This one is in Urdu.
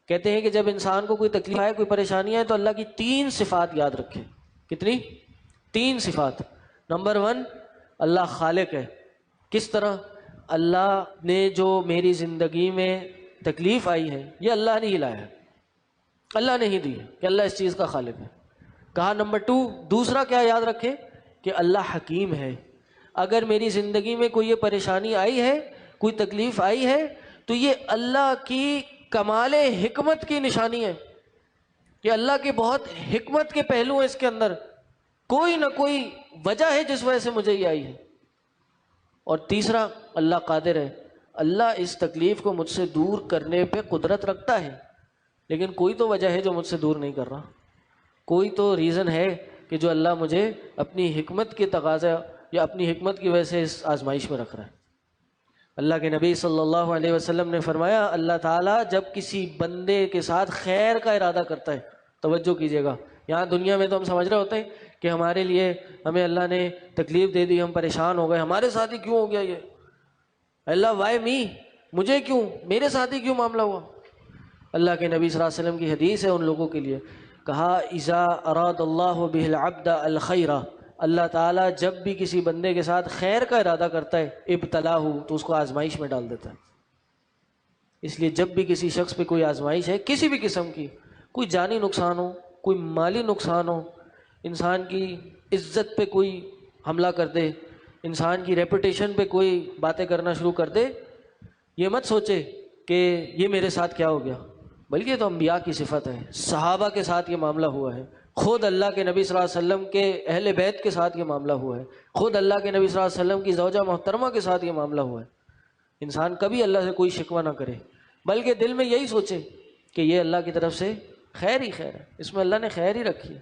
کہتے ہیں کہ جب انسان کو کوئی تکلیف آئے، کوئی پریشانی آئے، تو اللہ کی 3 صفات یاد رکھے۔ کتنی؟ 3 صفات۔ نمبر 1، اللہ خالق ہے۔ کس طرح؟ اللہ نے جو میری زندگی میں تکلیف آئی ہے یہ اللہ نے ہی لایا ہے، اللہ نے ہی دی ہے، کہ اللہ اس چیز کا خالق ہے۔ کہا نمبر 2، دوسرا کیا یاد رکھے؟ کہ اللہ حکیم ہے۔ اگر میری زندگی میں کوئی یہ پریشانی آئی ہے، کوئی تکلیف آئی ہے، تو یہ اللہ کی کمال حکمت کی نشانی ہے کہ اللہ کے بہت حکمت کے پہلو ہیں اس کے اندر، کوئی نہ کوئی وجہ ہے جس وجہ سے مجھے یہ آئی ہے۔ اور تیسرا، اللہ قادر ہے، اللہ اس تکلیف کو مجھ سے دور کرنے پہ قدرت رکھتا ہے، لیکن کوئی تو وجہ ہے جو مجھ سے دور نہیں کر رہا، کوئی تو ریزن ہے کہ جو اللہ مجھے اپنی حکمت کے تقاضا یا اپنی حکمت کی وجہ سے اس آزمائش میں رکھ رہا ہے۔ اللہ کے نبی صلی اللہ علیہ وسلم نے فرمایا، اللہ تعالیٰ جب کسی بندے کے ساتھ خیر کا ارادہ کرتا ہے، توجہ کیجیے گا، یہاں دنیا میں تو ہم سمجھ رہے ہوتے ہیں کہ ہمارے لیے ہمیں اللہ نے تکلیف دے دی، ہم پریشان ہو گئے، ہمارے ساتھ ہی کیوں ہو گیا یہ، اللہ وائی می، مجھے کیوں، میرے ساتھ ہی کیوں معاملہ ہوا۔ اللہ کے نبی صلی اللہ علیہ وسلم کی حدیث ہے ان لوگوں کے لیے، کہا اذا اراد اللہ بہ العبد الخیر، اللہ تعالیٰ جب بھی کسی بندے کے ساتھ خیر کا ارادہ کرتا ہے، ابتلاہ، تو اس کو آزمائش میں ڈال دیتا ہے۔ اس لیے جب بھی کسی شخص پہ کوئی آزمائش ہے کسی بھی قسم کی، کوئی جانی نقصان ہو، کوئی مالی نقصان ہو، انسان کی عزت پہ کوئی حملہ کر دے، انسان کی ریپوٹیشن پہ کوئی باتیں کرنا شروع کر دے، یہ مت سوچے کہ یہ میرے ساتھ کیا ہو گیا، بلکہ یہ تو انبیاء کی صفت ہے، صحابہ کے ساتھ یہ معاملہ ہوا ہے، خود اللہ کے نبی صلی اللہ علیہ وسلم کے اہل بیت کے ساتھ یہ معاملہ ہوا ہے، خود اللہ کے نبی صلی اللہ علیہ وسلم کی زوجہ محترمہ کے ساتھ یہ معاملہ ہوا ہے۔ انسان کبھی اللہ سے کوئی شکوہ نہ کرے، بلکہ دل میں یہی سوچے کہ یہ اللہ کی طرف سے خیر ہی خیر ہے، اس میں اللہ نے خیر ہی رکھی ہے۔